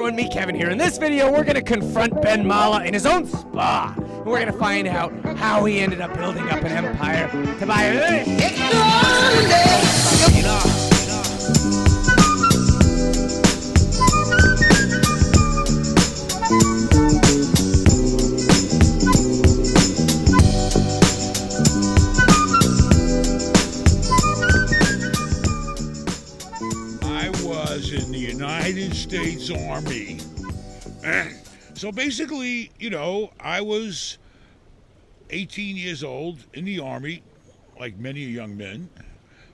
everyone, me Kevin here. In this video, we're going to confront Ben Mallah in his own spa. And we're going to find out how he ended up building up an empire to buy this. In the United States Army. So basically, I was 18 years old in the Army, like many young men,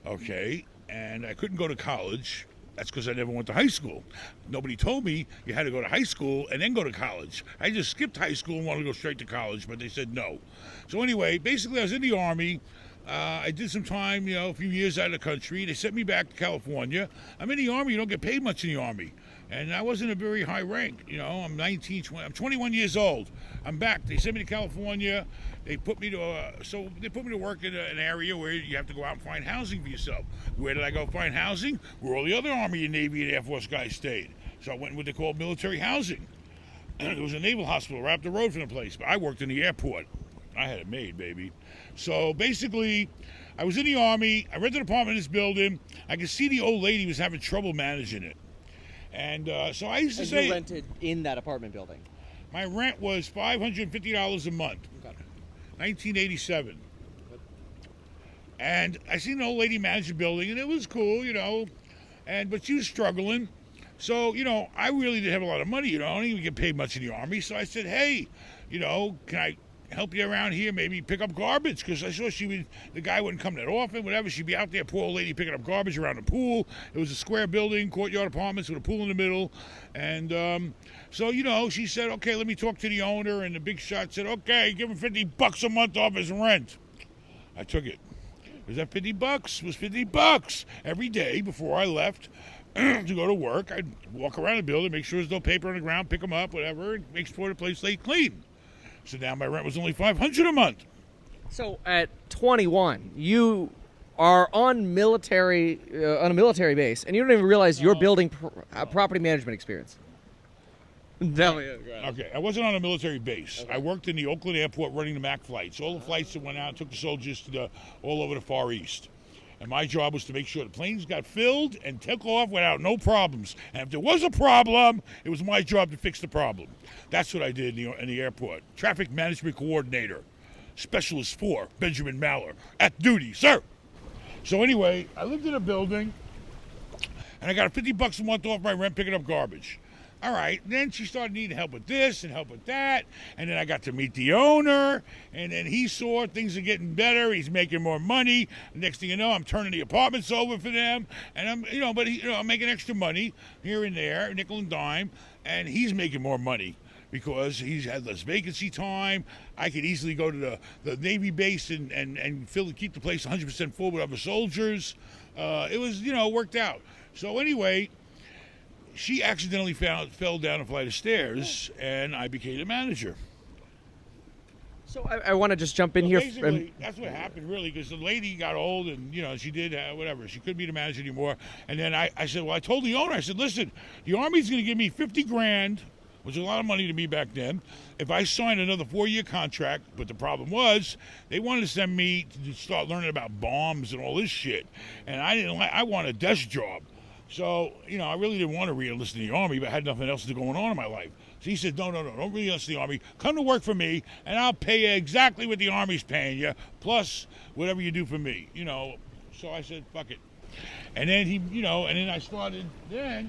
okay, and I couldn't go to college. That's because I never went to high school. Nobody told me you had to go to high school and then go to college. I just skipped high school and wanted to go straight to college, but they said no. So anyway, basically I was in the Army. I did some time, a few years out of the country. They sent me back to California. I'm in the Army. You don't get paid much in the Army. And I wasn't a very high rank. I'm 19, 20. I'm 21 years old. I'm back. They sent me to California. They put me to work in an area where you have to go out and find housing for yourself. Where did I go find housing? Where all the other Army and Navy and Air Force guys stayed. So I went in what they call military housing. There was a naval hospital right up the road from the place. But I worked in the airport. I had it made, baby. So basically, I was in the Army. I rented an apartment in this building. I could see the old lady was having trouble managing it. And so I used to say... You rented in that apartment building? My rent was $550 a month. Okay. 1987. And I seen an old lady manage the building, and it was cool, but she was struggling. So, I really didn't have a lot of money, I don't even get paid much in the Army. So I said, hey, can I help you around here, maybe pick up garbage, because I saw the guy wouldn't come that often, whatever. She'd be out there, poor old lady, picking up garbage around the pool. It was a square building, courtyard apartments with a pool in the middle. And so, she said, okay, let me talk to the owner. And the big shot said, okay, give him $50 a month off his rent. I took it. Was that $50? It was $50 every day before I left to go to work. I'd walk around the building, make sure there's no paper on the ground, pick them up, whatever, and make sure the place stayed clean. So now my rent was only $500 a month. So at 21, you are on a military base, and you don't even realize you're building property management experience. Okay, I wasn't on a military base. Okay. I worked in the Oakland airport running the MAC flights. All the flights that went out took the soldiers to all over the Far East. And my job was to make sure the planes got filled and took off without no problems. And if there was a problem, it was my job to fix the problem. That's what I did in the airport. Traffic Management Coordinator, Specialist 4, Benjamin Mallah, at duty, sir. So anyway, I lived in a building, and I got $50 a month off my rent picking up garbage. All right, then she started needing help with this and help with that, and then I got to meet the owner, and then he saw things are getting better. He's making more money. Next thing you know, I'm turning the apartments over for them, and I'm making extra money here and there, nickel and dime, and he's making more money because he's had less vacancy time. I could easily go to the Navy base and keep the place 100% full with other soldiers. It was, worked out. So anyway, she accidentally fell down a flight of stairs, and I became the manager. So I want to just jump in here. Basically, that's what happened, really, because the lady got old, and, she did whatever. She couldn't be the manager anymore. And then I said, well, I told the owner, I said, listen, the Army's going to give me $50,000, which is a lot of money to me back then, if I sign another 4-year contract. But the problem was, they wanted to send me to start learning about bombs and all this shit. And I want a desk job. So, I really didn't want to re-enlist in the Army, but I had nothing else going on in my life. So he said, no, don't re-enlist in the Army. Come to work for me, and I'll pay you exactly what the Army's paying you, plus whatever you do for me, So I said, fuck it. And then I started,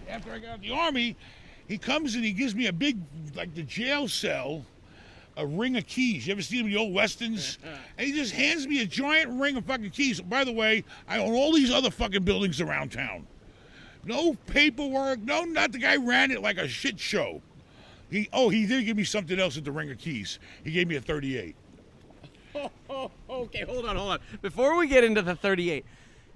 after I got out of the Army, he comes and he gives me a big, like the jail cell, a ring of keys. You ever see them in the old Westerns? And he just hands me a giant ring of fucking keys. By the way, I own all these other fucking buildings around town. No paperwork. No, not the guy ran it like a shit show. He did give me something else with the ring of keys. He gave me a 38. Okay, hold on. Before we get into the 38,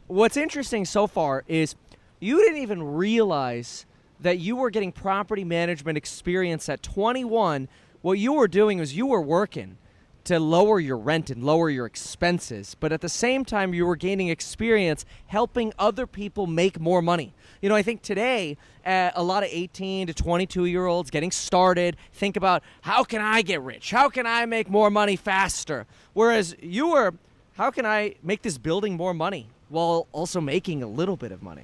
what's interesting so far is you didn't even realize that you were getting property management experience at 21. What you were doing was you were working to lower your rent and lower your expenses, but at the same time, you were gaining experience helping other people make more money. You know, I think today, a lot of 18 to 22-year-olds getting started think about, how can I get rich? How can I make more money faster? Whereas you were, how can I make this building more money while also making a little bit of money?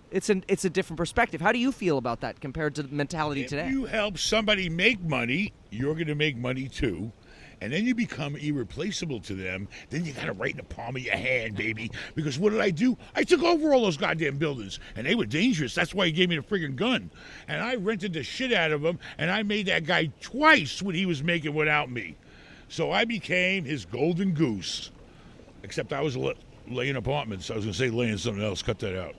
It's a different perspective. How do you feel about that compared to the mentality today? If you help somebody make money, you're going to make money too. And then you become irreplaceable to them. Then you got it right in the palm of your hand, baby. Because what did I do? I took over all those goddamn buildings. And they were dangerous. That's why he gave me the friggin' gun. And I rented the shit out of them. And I made that guy twice what he was making without me. So I became his golden goose. Except I was laying apartments. I was going to say laying something else. Cut that out.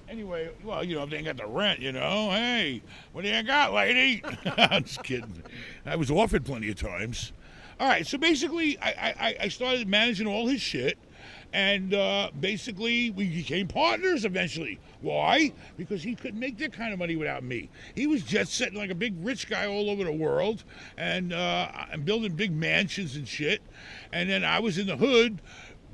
Anyway, well, you know, if they ain't got the rent, you know, hey, what do you got, lady? I'm just kidding. I was offered plenty of times. All right, so basically, I started managing all his shit, and basically, we became partners eventually. Why? Because he couldn't make that kind of money without me. He was jet setting like a big rich guy all over the world, and building big mansions and shit. And then I was in the hood,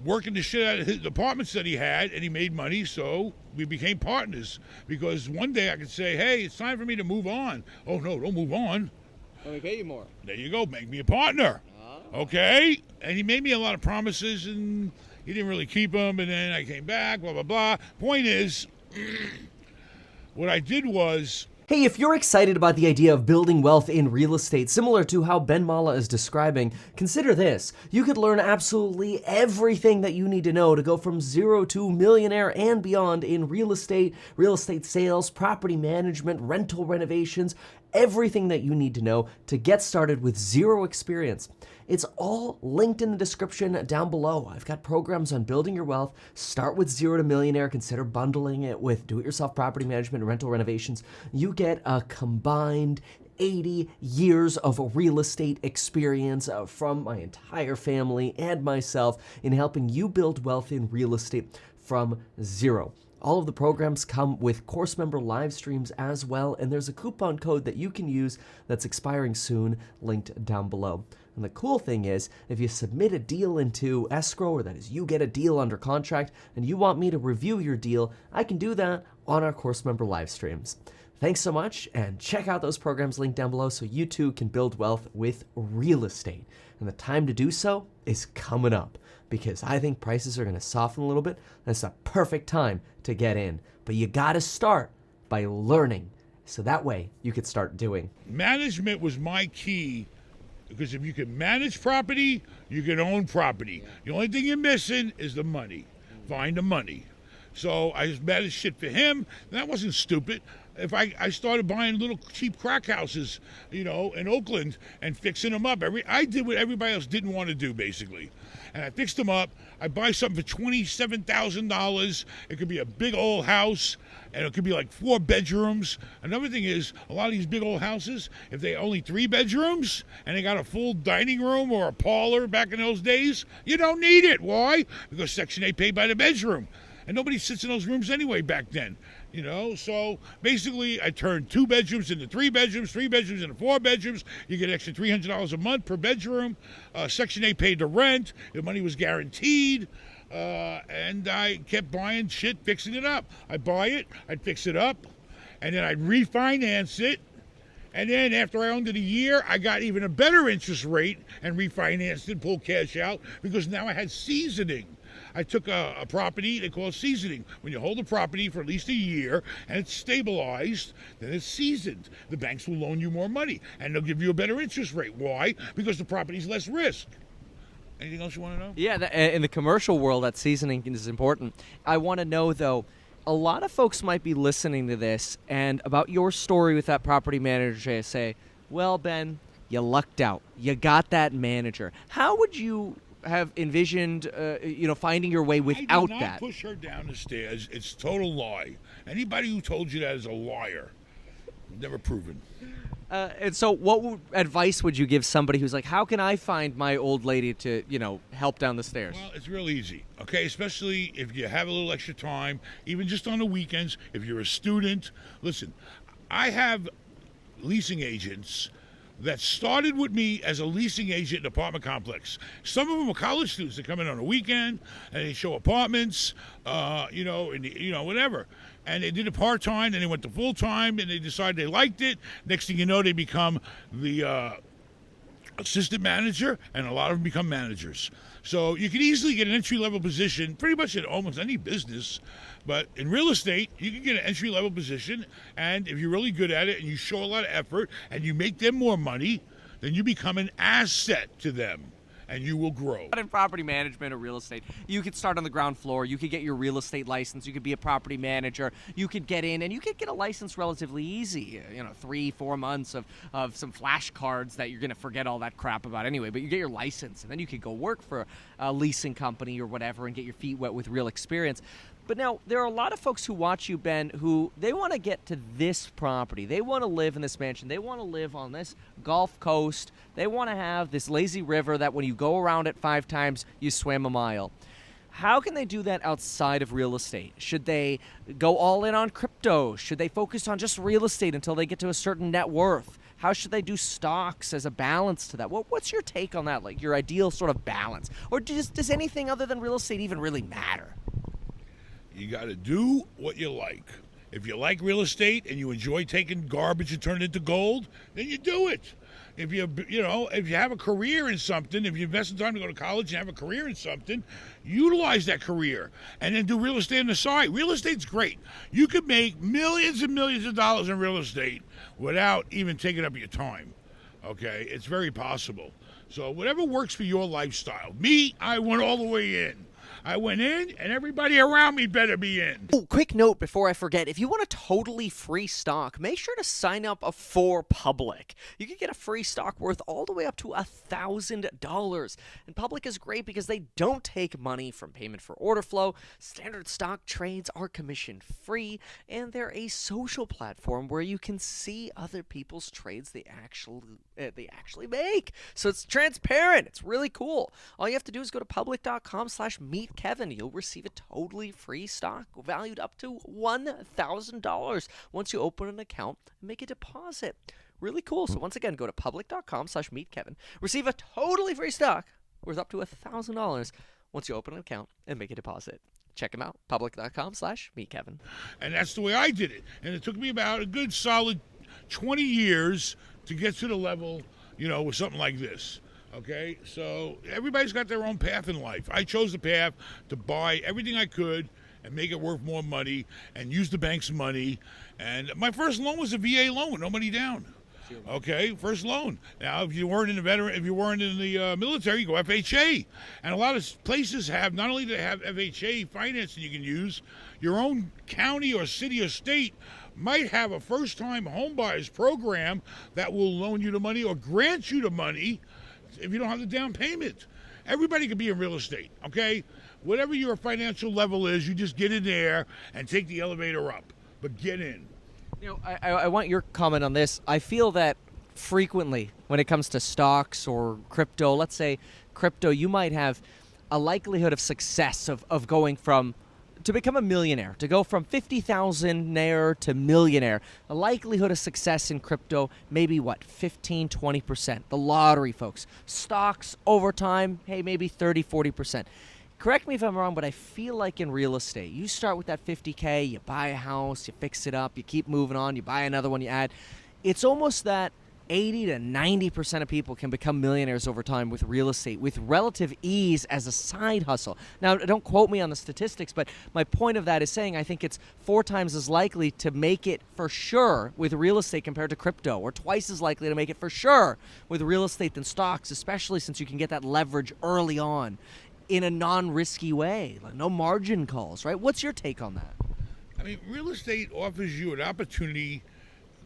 working the shit out of his apartments that he had, and he made money, so we became partners. Because one day I could say, hey, it's time for me to move on. Oh, no, don't move on. Let me pay you more. There you go, make me a partner. Okay? And he made me a lot of promises, and he didn't really keep them, and then I came back, blah, blah, blah. Point is, what I did was, Hey, if you're excited about the idea of building wealth in real estate, similar to how Ben Mallah is describing, consider this. You could learn absolutely everything that you need to know to go from zero to millionaire and beyond in real estate sales, property management, rental renovations, everything that you need to know to get started with zero experience. It's all linked in the description down below. I've got programs on building your wealth. Start with zero to millionaire. Consider bundling it with do-it-yourself property management and rental renovations. You get a combined 80 years of real estate experience from my entire family and myself in helping you build wealth in real estate from zero. All of the programs come with course member live streams as well, and there's a coupon code that you can use that's expiring soon, linked down below. And the cool thing is, if you submit a deal into escrow, or that is you get a deal under contract, and you want me to review your deal, I can do that on our course member live streams. Thanks so much, and check out those programs linked down below so you too can build wealth with real estate. And the time to do so is coming up, because I think prices are going to soften a little bit. That's the perfect time to get in. But you got to start by learning, so that way you could start doing. management was my key. Because if you can manage property, you can own property. The only thing you're missing is the money. Find the money. So I just managed shit for him. That wasn't stupid. If I started buying little cheap crack houses, you know, in Oakland and fixing them up. I did what everybody else didn't want to do, basically. And I fixed them up. I buy something for $27,000. It could be a big old house, and it could be like 4 bedrooms. Another thing is, a lot of these big old houses, if they only 3 bedrooms, and they got a full dining room or a parlor back in those days, you don't need it. Why? Because Section 8 paid by the bedroom. And nobody sits in those rooms anyway back then, you know? So basically, I turned 2 bedrooms into 3 bedrooms, 3 bedrooms into 4 bedrooms. You get extra $300 a month per bedroom. Section 8 paid the rent. The money was guaranteed. And I kept buying shit, fixing it up. I'd buy it, I'd fix it up, and then I'd refinance it. And then after I owned it a year, I got even a better interest rate and refinanced it, pulled cash out, because now I had seasoning. I took a property they call seasoning. When you hold a property for at least a year and it's stabilized, then it's seasoned. The banks will loan you more money and they'll give you a better interest rate. Why? Because the property's less risk. Anything else you want to know? Yeah, in the commercial world, that seasoning is important. I want to know, though, a lot of folks might be listening to this and about your story with that property manager. They say, well, Ben, you lucked out. You got that manager. How would you have envisioned, finding your way without I did not that? push her down the stairs. It's total lie. Anybody who told you that is a liar. Never proven. And so what advice would you give somebody who's like, how can I find my old lady to, help down the stairs? Well, it's real easy, okay? Especially if you have a little extra time, even just on the weekends, if you're a student. Listen, I have leasing agents that started with me as a leasing agent in an apartment complex. Some of them are college students that come in on a weekend and they show apartments, whatever. And they did it part-time, then they went to full-time, and they decided they liked it. Next thing you know, they become the assistant manager, and a lot of them become managers. So you can easily get an entry-level position pretty much in almost any business. But in real estate, you can get an entry-level position, and if you're really good at it and you show a lot of effort and you make them more money, then you become an asset to them, and you will grow. In property management or real estate, you could start on the ground floor. You could get your real estate license. You could be a property manager. You could get in, and you could get a license relatively easy. 3-4 months of some flashcards that you're going to forget all that crap about anyway. But you get your license, and then you could go work for a leasing company or whatever and get your feet wet with real experience. But now, there are a lot of folks who watch you, Ben, who they want to get to this property. They want to live in this mansion. They want to live on this Gulf Coast. They want to have this lazy river that when you go around it 5 times, you swim a mile. How can they do that outside of real estate? Should they go all in on crypto? Should they focus on just real estate until they get to a certain net worth? How should they do stocks as a balance to that? What's your take on that, like your ideal sort of balance? Or does anything other than real estate even really matter? You got to do what you like. If you like real estate and you enjoy taking garbage and turn it into gold, then you do it. If if you have a career in something, if you invest in time to go to college and have a career in something, utilize that career and then do real estate on the side. Real estate's great. You could make millions and millions of dollars in real estate without even taking up your time. Okay, it's very possible. So whatever works for your lifestyle. Me, I went all the way in. I went in, and everybody around me better be in. Oh, quick note before I forget. If you want a totally free stock, make sure to sign up for Public. You can get a free stock worth all the way up to $1,000. And Public is great because they don't take money from payment for order flow. Standard stock trades are commission-free, and they're a social platform where you can see other people's trades they actually make. So it's transparent. It's really cool. All you have to do is go to public.com/meet Kevin. You'll receive a totally free stock valued up to $1,000 once you open an account and make a deposit. Really cool. So once again, go to public.com/meet Kevin. Receive a totally free stock worth up to $1,000 once you open an account and make a deposit. Check them out, public.com/meet Kevin. And that's the way I did it. And it took me about a good solid 20 years to get to the level, with something like this. Okay, so everybody's got their own path in life. I chose the path to buy everything I could and make it worth more money and use the bank's money. And my first loan was a VA loan with no money down. Okay, first loan. Now, if you weren't in the military, you go FHA. And a lot of places have, not only do they have FHA financing you can use, your own county or city or state might have a first-time homebuyers program that will loan you the money or grant you the money if you don't have the down payment. Everybody can be in real estate, okay? Whatever your financial level is, you just get in there and take the elevator up. But get in. I want your comment on this. I feel that frequently when it comes to stocks or crypto, let's say crypto, you might have a likelihood of success of going from to become a millionaire, to go from 50,000-aire to millionaire. The likelihood of success in crypto, maybe 15-20%. The lottery, folks. Stocks over time, hey, maybe 30-40%. Correct me if I'm wrong, but I feel like in real estate, you start with that $50K, you buy a house, you fix it up, you keep moving on, you buy another one, you add. It's almost that 80-90% of people can become millionaires over time with real estate, with relative ease as a side hustle. Now, don't quote me on the statistics, but my point of that is saying I think it's 4 times as likely to make it for sure with real estate compared to crypto, or twice as likely to make it for sure with real estate than stocks, especially since you can get that leverage early on in a non-risky way, like no margin calls, right? What's your take on that? I mean, real estate offers you an opportunity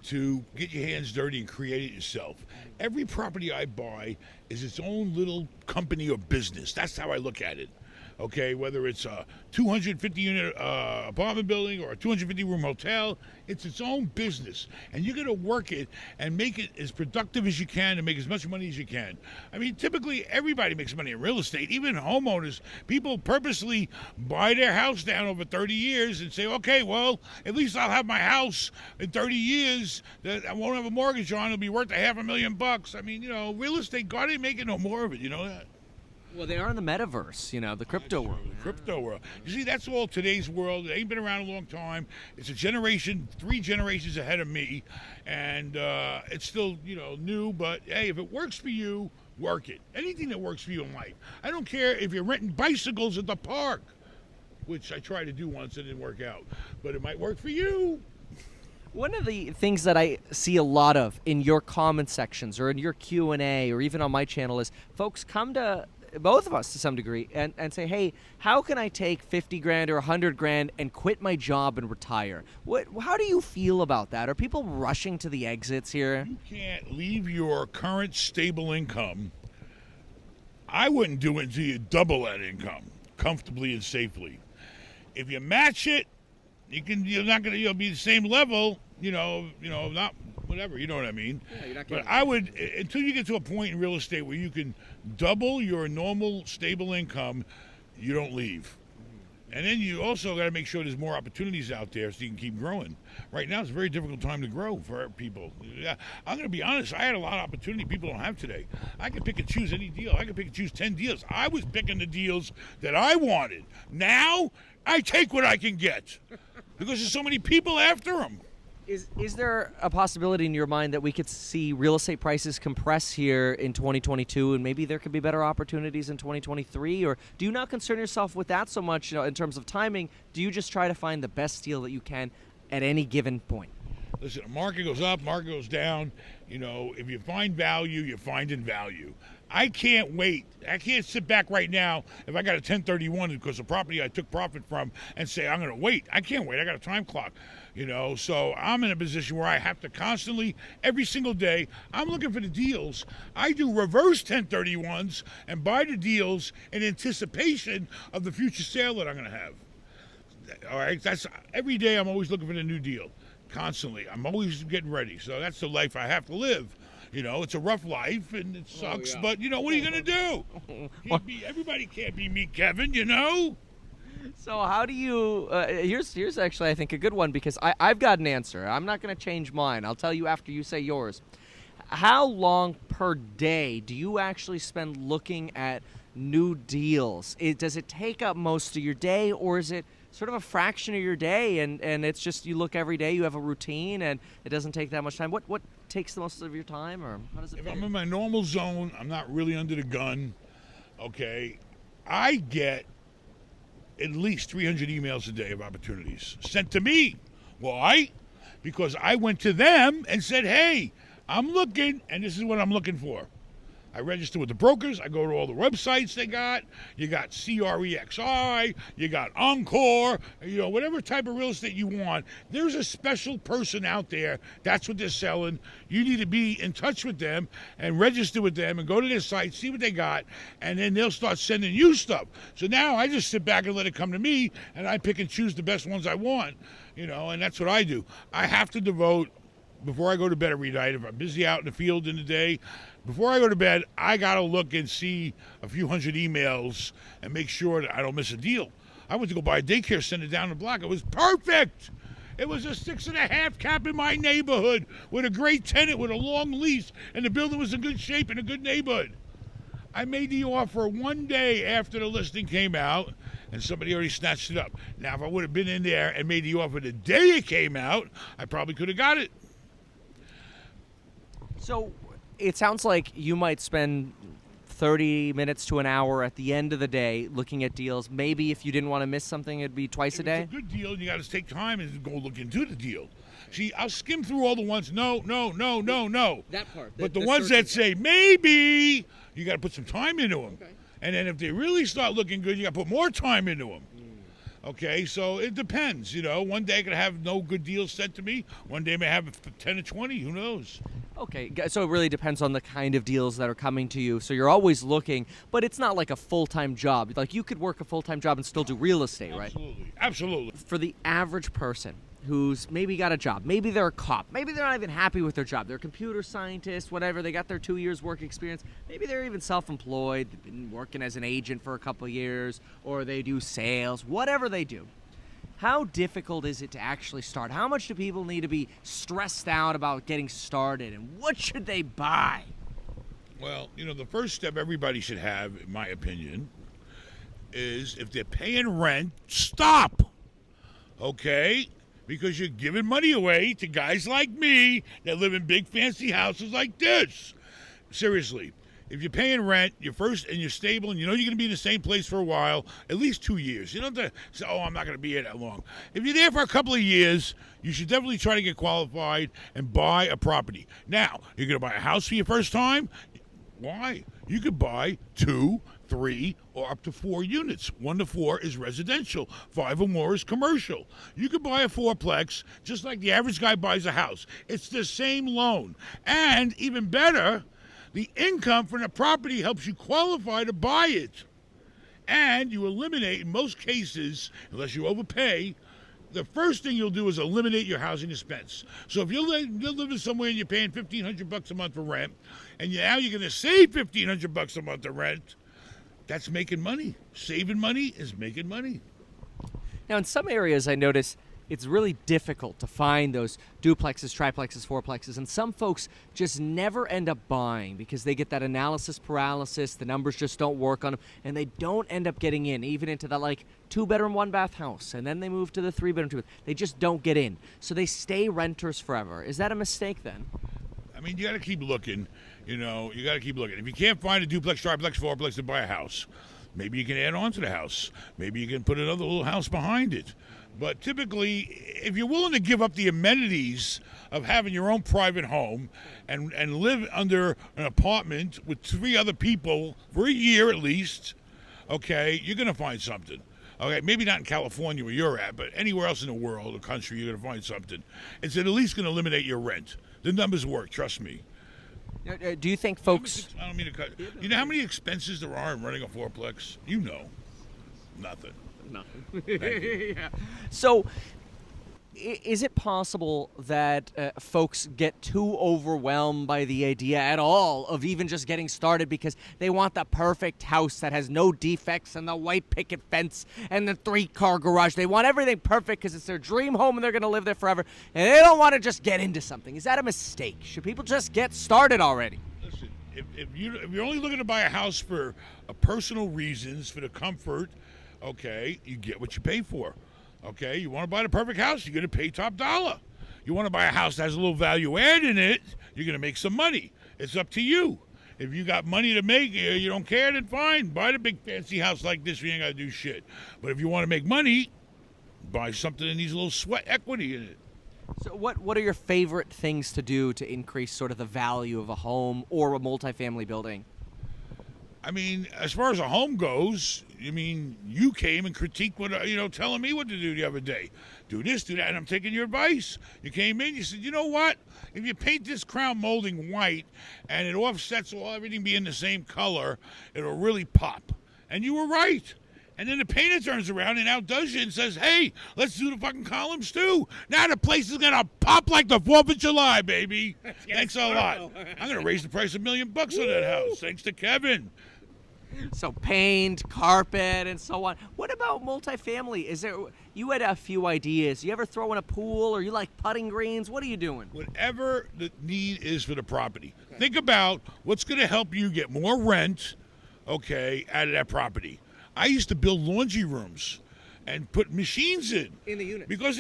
to get your hands dirty and create it yourself. Every property I buy is its own little company or business. That's how I look at it. Okay, whether it's a 250-unit apartment building or a 250-room hotel, it's its own business. And you're going to work it and make it as productive as you can and make as much money as you can. I mean, typically, everybody makes money in real estate, even homeowners. People purposely buy their house down over 30 years and say, okay, well, at least I'll have my house in 30 years that I won't have a mortgage on. It'll be worth $500,000. I mean, real estate, God ain't making no more of it, you know that? Well, they are in the metaverse, the crypto world. The crypto world. You see, that's all today's world. It ain't been around a long time. It's a generation, 3 generations ahead of me, and it's still, new. But hey, if it works for you, work it. Anything that works for you in life. I don't care if you're renting bicycles at the park, which I tried to do once and it didn't work out, but it might work for you. One of the things that I see a lot of in your comment sections or in your Q&A or even on my channel is folks come to both of us to some degree and say, hey, how can I take 50 grand or 100 grand and quit my job and retire? How do you feel about that? Are people rushing to the exits here? You can't leave your current stable income. I wouldn't do it until you double that income comfortably and safely. If you match it, you'll be the same level, not whatever, you know what I mean? Yeah, you're not but I would, until you get to a point in real estate where you can double your normal stable income, you don't leave. And then you also got to make sure there's more opportunities out there so you can keep growing. Right now, it's a very difficult time to grow for people. Yeah, I'm going to be honest. I had a lot of opportunity people don't have today. I could pick and choose any deal. I could pick and choose 10 deals. I was picking the deals that I wanted. Now, I take what I can get because there's so many people after them. Is there a possibility in your mind that we could see real estate prices compress here in 2022 and maybe there could be better opportunities in 2023? Or do you not concern yourself with that so much in terms of timing? Do you just try to find the best deal that you can at any given point? Listen, market goes up, market goes down. If you find value, you're finding value. I can't wait. I can't sit back right now if I got a 1031 because the property I took profit from and say, I'm going to wait. I can't wait. I got a time clock, So I'm in a position where I have to constantly, every single day, I'm looking for the deals. I do reverse 1031s and buy the deals in anticipation of the future sale that I'm going to have. All right? That's every day I'm always looking for the new deal. Constantly. I'm always getting ready. So that's the life I have to live. It's a rough life and it sucks, but what are you going to do? Everybody can't be me, Kevin, So how do you, here's actually I think a good one because I've got an answer. I'm not going to change mine. I'll tell you after you say yours. How long per day do you actually spend looking at new deals? Does it take up most of your day or is it sort of a fraction of your day and it's just you look every day, you have a routine and it doesn't take that much time? What takes the most of your time or how does it If feel? I'm in my normal zone, I'm not really under the gun, okay, I get at least 300 emails a day of opportunities sent to me. Why? Because I went to them and said, hey, I'm looking and this is what I'm looking for. I register with the brokers. I go to all the websites they got. You got CREXI. You got Encore. Whatever type of real estate you want. There's a special person out there. That's what they're selling. You need to be in touch with them and register with them and go to their site, see what they got, and then they'll start sending you stuff. So now I just sit back and let it come to me, and I pick and choose the best ones I want, and that's what I do. I have to devote, before I go to bed every night, if I'm busy out in the field in the day, before I go to bed, I got to look and see a few hundred emails and make sure that I don't miss a deal. I went to go buy a daycare center down the block. It was perfect. It was a 6.5 cap in my neighborhood with a great tenant with a long lease, and the building was in good shape in a good neighborhood. I made the offer one day after the listing came out, and somebody already snatched it up. Now, if I would have been in there and made the offer the day it came out, I probably could have got it. So it sounds like you might spend 30 minutes to an hour at the end of the day looking at deals. Maybe if you didn't want to miss something, it'd be twice a day. It's a good deal, and you got to take time and go look into the deal. See, I'll skim through all the ones, no. That part. But the ones that say maybe, you got to put some time into them. Okay. And then if they really start looking good, you got to put more time into them. Okay, so it depends. One day I could have no good deals sent to me. One day I may have 10 or 20. Who knows? Okay, so it really depends on the kind of deals that are coming to you. So you're always looking, but it's not like a full-time job. Like you could work a full-time job and still do real estate, right? Absolutely. For the average person who's maybe got a job, maybe they're a cop, maybe they're not even happy with their job, they're a computer scientist, whatever, they got their 2 years work experience, maybe they're even self-employed, they've been working as an agent for a couple of years, or they do sales, whatever they do. How difficult is it to actually start? How much do people need to be stressed out about getting started, and what should they buy? Well, the first step everybody should have, in my opinion, is if they're paying rent, stop. Okay? Because you're giving money away to guys like me that live in big fancy houses like this. Seriously. If you're paying rent, you're stable, and you're going to be in the same place for a while, at least 2 years. You don't have to say, I'm not going to be here that long. If you're there for a couple of years, you should definitely try to get qualified and buy a property. Now, you're going to buy a house for your first time? Why? You could buy 2, 3, or up to 4 units. 1 to 4 is residential. 5 or more is commercial. You could buy a fourplex just like the average guy buys a house. It's the same loan. And even better, the income from the property helps you qualify to buy it. And you eliminate, in most cases, unless you overpay, the first thing you'll do is eliminate your housing expense. So if you're living somewhere and you're paying $1,500 a month for rent, and now you're going to save $1,500 a month to rent, that's making money. Saving money is making money. Now, in some areas, I notice it's really difficult to find those duplexes, triplexes, fourplexes, and some folks just never end up buying because they get that analysis paralysis, the numbers just don't work on them, and they don't end up getting in, even into the 2-bedroom, 1-bath house, and then they move to the 3-bedroom, 2-bath. They just don't get in. So they stay renters forever. Is that a mistake then? I mean, you got to keep looking. You got to keep looking. If you can't find a duplex, triplex, fourplex to buy a house, maybe you can add on to the house. Maybe you can put another little house behind it. But typically, if you're willing to give up the amenities of having your own private home and live under an apartment with 3 other people for a year at least, okay, you're going to find something. Okay, maybe not in California where you're at, but anywhere else in the world or country, you're going to find something. It's at least going to eliminate your rent. The numbers work, trust me. Do you think folks... I don't mean to cut. You know how many expenses there are in running a fourplex? You know. Nothing. Nothing. Thank you. Yeah. So, is it possible that folks get too overwhelmed by the idea at all of even just getting started because they want the perfect house that has no defects and the white picket fence and the 3-car garage? They want everything perfect because it's their dream home and they're going to live there forever, and they don't want to just get into something. Is that a mistake? Should people just get started already? Listen, if you're only looking to buy a house for personal reasons, for the comfort, okay, you get what you pay for. Okay, you want to buy the perfect house, you're going to pay top dollar. You want to buy a house that has a little value add in it, you're going to make some money. It's up to you. If you got money to make, you don't care, then fine. Buy the big fancy house like this, you ain't got to do shit. But if you want to make money, buy something that needs a little sweat equity in it. So what are your favorite things to do to increase sort of the value of a home or a multifamily building? I mean, as far as a home goes, you came and critiqued what, telling me what to do the other day. Do this, do that, and I'm taking your advice. You came in, you said, you know what? If you paint this crown molding white and it offsets everything being the same color, it'll really pop. And you were right. And then the painter turns around and outdoes you and says, hey, let's do the fucking columns too. Now the place is going to pop like the 4th of July, baby. Thanks a lot. I'm going to raise the price $1 million on that house. Thanks to Kevin. So paint, carpet, and so on. What about multifamily? You had a few ideas. You ever throw in a pool, or you like putting greens? What are you doing? Whatever the need is for the property. Okay. Think about what's going to help you get more rent, okay, out of that property. I used to build laundry rooms and put machines in the unit. Because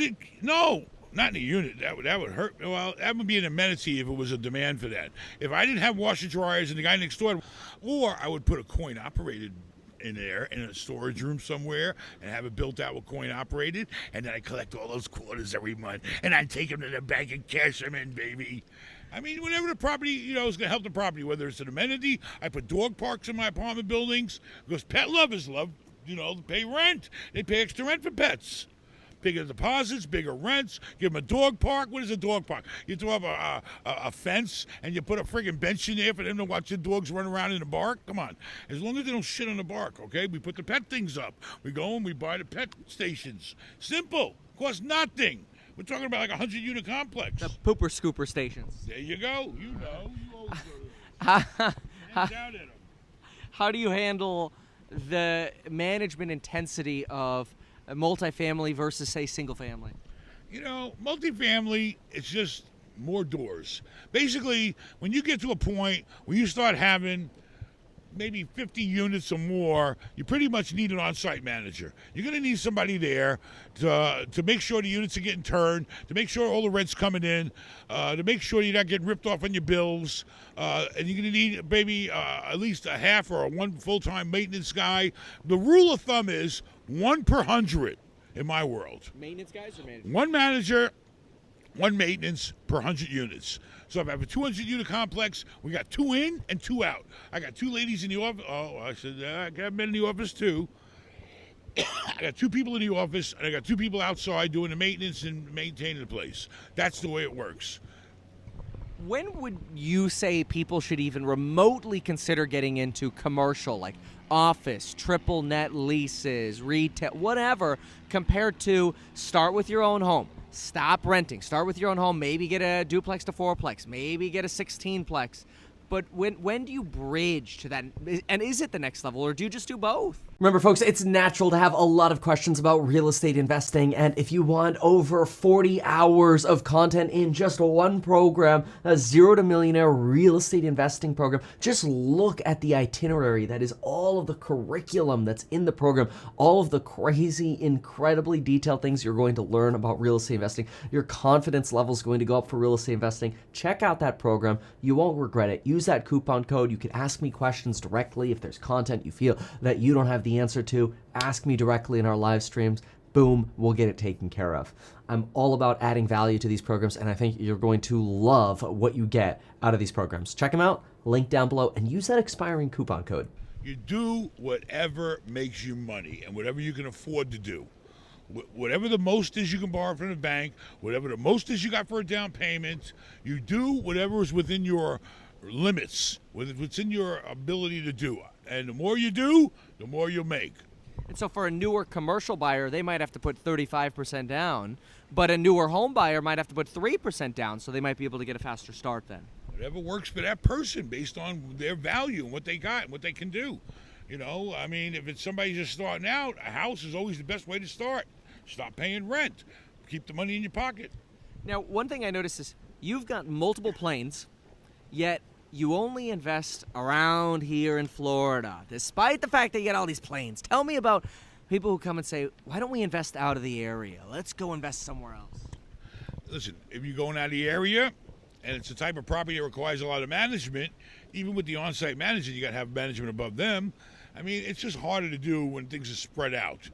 not in the unit. That would hurt. Well, that would be an amenity if it was a demand for that. If I didn't have washer dryers and the guy next door, or I would put a coin operated in there in a storage room somewhere and have it built out with coin operated, and then I collect all those quarters every month and I take them to the bank and cash them in, baby. I mean, whatever the property, is going to help the property, whether it's an amenity. I put dog parks in my apartment buildings because pet lovers love to pay rent. They pay extra rent for pets. Bigger deposits, bigger rents. Give them a dog park. What is a dog park? You throw up a fence and you put a friggin' bench in there for them to watch the dogs run around in the bark? Come on. As long as they don't shit on the bark, okay? We put the pet things up. We go and we buy the pet stations. Simple. Costs nothing. We're talking about like a 100-unit complex. The pooper scooper stations. There you go. You know. You always go to hands out at them. How do you handle the management intensity of a multifamily versus, say, single family? Multifamily, it's just more doors. Basically, when you get to a point where you start having maybe 50 units or more, you pretty much need an on-site manager. You're going to need somebody there to make sure the units are getting turned, to make sure all the rent's coming in, to make sure you're not getting ripped off on your bills. And you're going to need maybe at least a half or one full-time maintenance guy. The rule of thumb is 1 per 100 in my world. Maintenance guys or managers? One manager, one maintenance per 100 units. So if I have a 200-unit complex, we got 2 in and 2 out. I got 2 ladies in the office. Oh, I said, I got men in the office too. I got 2 people in the office, and I got 2 people outside doing the maintenance and maintaining the place. That's the way it works. When would you say people should even remotely consider getting into commercial, like office, triple net leases, retail, whatever, compared to start with your own home? Stop renting. Start with your own home. Maybe get a duplex to fourplex. Maybe get a 16-plex. But when do you bridge to that? And is it the next level, or do you just do both? Remember, folks, it's natural to have a lot of questions about real estate investing, and if you want over 40 hours of content in just one program, a Zero to Millionaire real estate investing program, just look at the itinerary. That is all of the curriculum that's in the program, all of the crazy, incredibly detailed things you're going to learn about real estate investing. Your confidence level is going to go up for real estate investing. Check out that program. You won't regret it. Use that coupon code. You can ask me questions directly. If there's content you feel that you don't have the answer to, ask me directly in our live streams. Boom, we'll get it taken care of. I'm all about adding value to these programs, and I think you're going to love what you get out of these programs. Check them out, link down below, and use that expiring coupon code. You do whatever makes you money and whatever you can afford to do. Whatever the most is you can borrow from the bank, whatever the most is you got for a down payment, you do whatever is within your limits, what's in your ability to do. And the more you do, the more you'll make. And so for a newer commercial buyer, they might have to put 35% down, but a newer home buyer might have to put 3% down, so they might be able to get a faster start then. Whatever works for that person based on their value and what they got and what they can do. If it's somebody just starting out, a house is always the best way to start. Stop paying rent. Keep the money in your pocket. Now, one thing I noticed is you've got multiple planes, yet you only invest around here in Florida, despite the fact that you get all these planes. Tell me about people who come and say, why don't we invest out of the area? Let's go invest somewhere else. Listen, if you're going out of the area and it's the type of property that requires a lot of management, even with the on-site manager, you got to have management above them. It's just harder to do when things are spread out.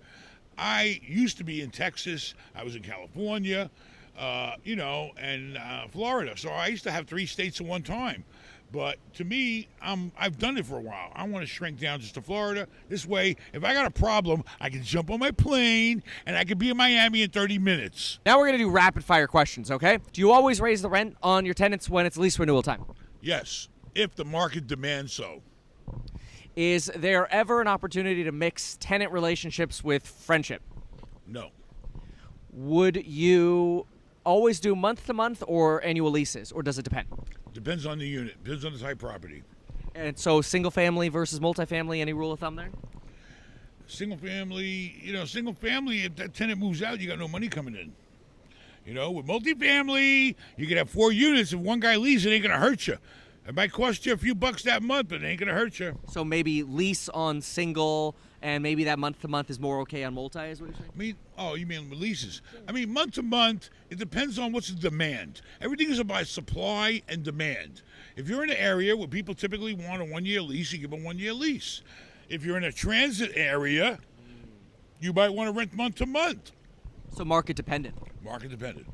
I used to be in Texas. I was in California, and Florida. So I used to have 3 states at one time. But to me, I've done it for a while. I want to shrink down just to Florida. This way, if I got a problem, I can jump on my plane and I can be in Miami in 30 minutes. Now we're going to do rapid fire questions, okay? Do you always raise the rent on your tenants when it's lease renewal time? Yes, if the market demands so. Is there ever an opportunity to mix tenant relationships with friendship? No. Would you always do month-to-month or annual leases, or does it depend? Depends on the unit. Depends on the type of property. And so single-family versus multifamily, any rule of thumb there? Single family, if that tenant moves out, you got no money coming in. With multifamily, you can have 4 units. If one guy leaves, it ain't going to hurt you. It might cost you a few bucks that month, but it ain't going to hurt you. So maybe lease on single, and maybe that month-to-month is more okay on multi, is what you're saying? You mean leases? Month-to-month, it depends on what's the demand. Everything is about supply and demand. If you're in an area where people typically want a 1-year lease, you give them a 1-year lease. If you're in a transit area, you might want to rent month-to-month. So market dependent. Market dependent.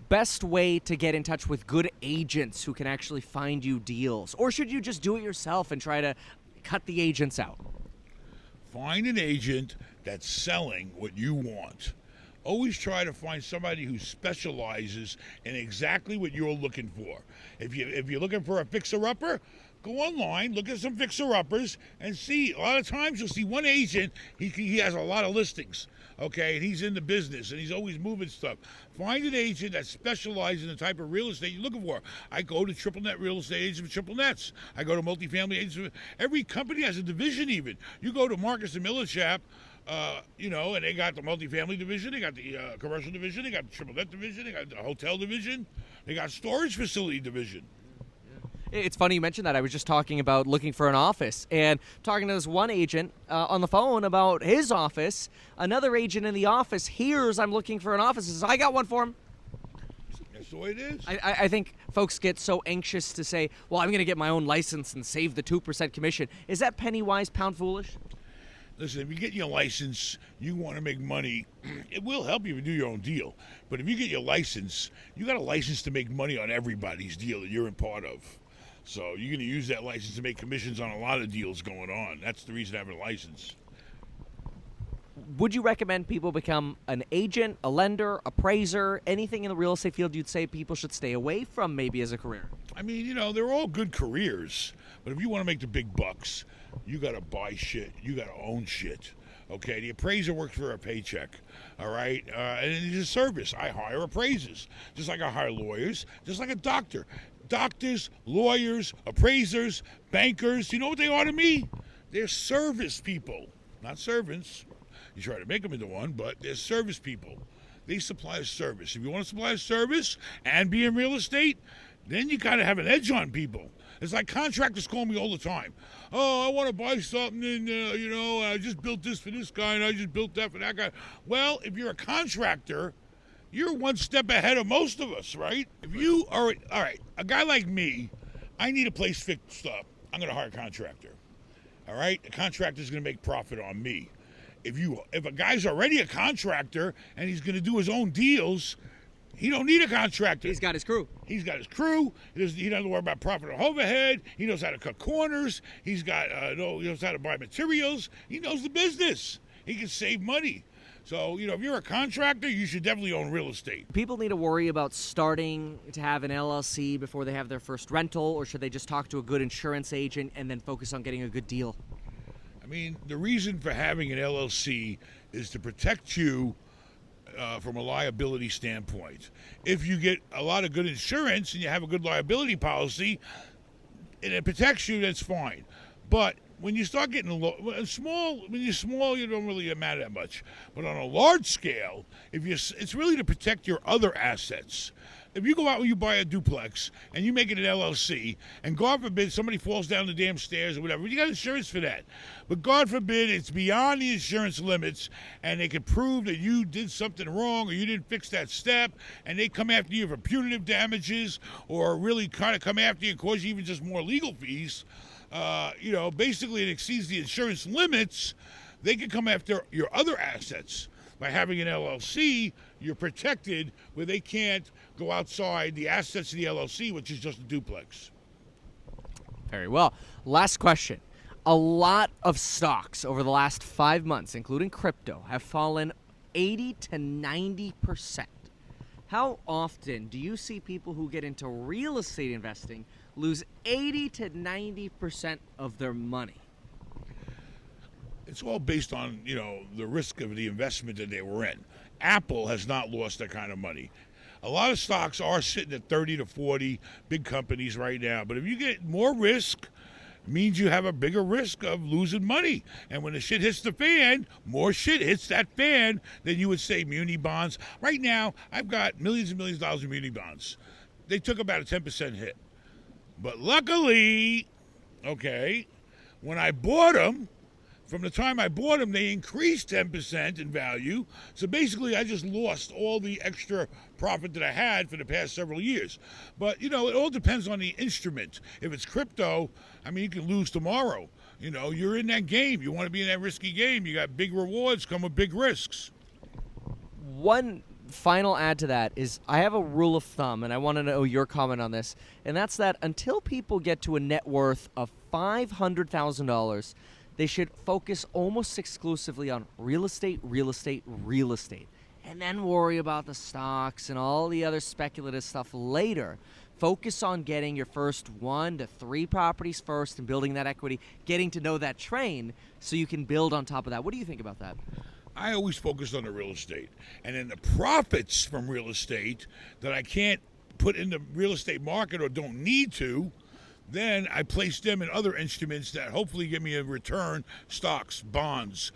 Best way to get in touch with good agents who can actually find you deals? Or should you just do it yourself and try to cut the agents out? Find an agent that's selling what you want. Always try to find somebody who specializes in exactly what you're looking for. If you're looking for a fixer-upper, go online, look at some fixer-uppers, and see. A lot of times you'll see one agent, he has a lot of listings, okay, and he's in the business, and he's always moving stuff. Find an agent that specializes in the type of real estate you're looking for. I go to triple net real estate agents for triple nets. I go to multifamily agents. Every company has a division even. You go to Marcus and Millichap, and they got the multifamily division, they got the commercial division, they got the triple net division, they got the hotel division, they got storage facility division. It's funny you mentioned that. I was just talking about looking for an office and talking to this one agent on the phone about his office. Another agent in the office hears I'm looking for an office and says, I got one for him. That's the way it is. I think folks get so anxious to say, well, I'm going to get my own license and save the 2% commission. Is that penny wise, pound foolish? Listen, if you get your license, you want to make money, it will help you if you do your own deal. But if you get your license, you got a license to make money on everybody's deal that you're in part of. So you're going to use that license to make commissions on a lot of deals going on. That's the reason having a license. Would you recommend people become an agent, a lender, appraiser, anything in the real estate field you'd say people should stay away from maybe as a career? I mean, they're all good careers. But if you want to make the big bucks, you got to buy shit. You got to own shit. Okay? The appraiser works for a paycheck. All right? And it's a service. I hire appraisers. Just like I hire lawyers. Just like a doctor. Doctors, lawyers, appraisers, bankers, you know what they are to me? They're service people, not servants. You try to make them into one, but they're service people. They supply a service. If you want to supply a service and be in real estate, then you got to have an edge on people. It's like contractors call me all the time. Oh, I want to buy something, and, I just built this for this guy, and I just built that for that guy. Well, if you're a contractor, you're one step ahead of most of us, right? If you are, all right, a guy like me, I need a place fixed up. I'm going to hire a contractor, all right? The contractor's going to make profit on me. If a guy's already a contractor and he's going to do his own deals, he don't need a contractor. He's got his crew. He doesn't worry about profit or overhead. He knows how to cut corners. He knows how to buy materials. He knows the business. He can save money. So, if you're a contractor, you should definitely own real estate. People need to worry about starting to have an LLC before they have their first rental, or should they just talk to a good insurance agent and then focus on getting a good deal? I mean, the reason for having an LLC is to protect you from a liability standpoint. If you get a lot of good insurance and you have a good liability policy and it protects you, that's fine. But when you start getting when you're small, you don't really matter that much. But on a large scale, it's really to protect your other assets. If you go out and you buy a duplex and you make it an LLC, and God forbid somebody falls down the damn stairs or whatever, you got insurance for that. But God forbid it's beyond the insurance limits and they can prove that you did something wrong or you didn't fix that step, and they come after you for punitive damages or really kind of come after you and cause you even just more legal fees. Basically it exceeds the insurance limits, they can come after your other assets. By having an LLC, you're protected where they can't go outside the assets of the LLC, which is just a duplex. Very well. Last question. A lot of stocks over the last 5 months, including crypto, have fallen 80 to 90%. How often do you see people who get into real estate investing lose 80 to 90% of their money? It's all based on, the risk of the investment that they were in. Apple has not lost that kind of money. A lot of stocks are sitting at 30 to 40 big companies right now. But if you get more risk, it means you have a bigger risk of losing money. And when the shit hits the fan, more shit hits that fan than you would say muni bonds. Right now, I've got millions and millions of dollars in muni bonds. They took about a 10% hit. But luckily, when I bought them, from the time I bought them, they increased 10% in value. So basically, I just lost all the extra profit that I had for the past several years. But, it all depends on the instrument. If it's crypto, you can lose tomorrow. You're in that game. You want to be in that risky game. You got big rewards come with big risks. One final add to that is I have a rule of thumb, and I want to know your comment on this, and that's that until people get to a net worth of $500,000, they should focus almost exclusively on real estate, real estate, real estate, and then worry about the stocks and all the other speculative stuff later. Focus on getting your first 1 to 3 properties first and building that equity, getting to know that train so you can build on top of that. What do you think about that? I always focused on the real estate. And then the profits from real estate that I can't put in the real estate market or don't need to, then I place them in other instruments that hopefully give me a return, stocks, bonds,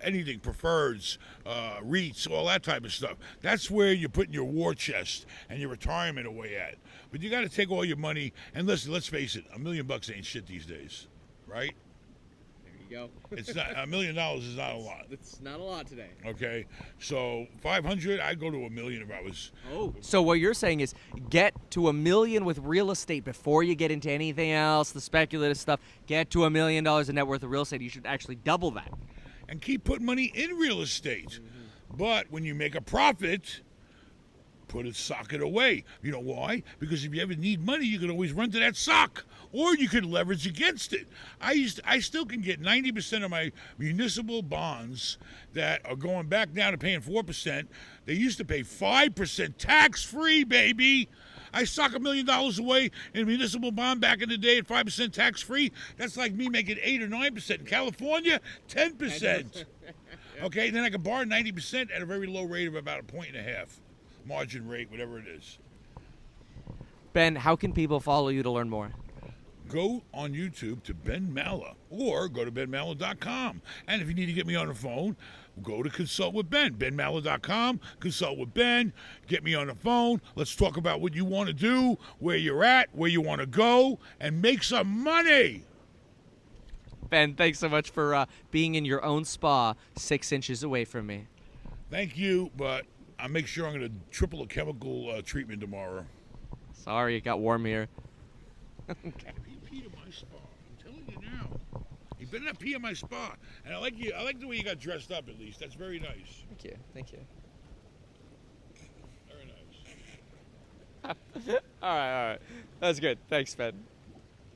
anything, preferreds, REITs, all that type of stuff. That's where you're putting your war chest and your retirement away at. But you got to take all your money, and listen, let's face it, $1 million ain't shit these days, right? There you go. It's not $1 million is not a lot. It's not a lot today. Okay, so 500, I'd go to $1 million if I was. Oh, so what you're saying is get to $1 million with real estate before you get into anything else, the speculative stuff. Get to $1 million in net worth of real estate. You should actually double that. And keep putting money in real estate. But when you make a profit, sock it away. You know why? Because if you ever need money, you can always run to that sock, or you can leverage against it. I still can get 90% of my municipal bonds that are going back down to paying 4%. They used to pay 5% tax-free, baby. I sock $1 million away in a municipal bond back in the day at 5% tax-free. That's like me making 8 or 9%. In California, 10%. Okay, then I can borrow 90% at a very low rate of about 1.5%. Margin rate, whatever it is. Ben, how can people follow you to learn more? Go on YouTube to Ben Mallah or go to benmallah.com. And if you need to get me on the phone, go to Consult with Ben. benmallah.com, consult with Ben, get me on the phone. Let's talk about what you want to do, where you're at, where you want to go, and make some money. Ben, thanks so much for being in your own spa 6 inches away from me. Thank you, but I'll make sure I'm going to triple a chemical treatment tomorrow. Sorry, it got warm here. Okay. You peed in my spa. I'm telling you now. You better not pee in my spa. And I like you. I like the way you got dressed up. At least that's very nice. Thank you. Thank you. Very nice. All right. That's good. Thanks, Ben.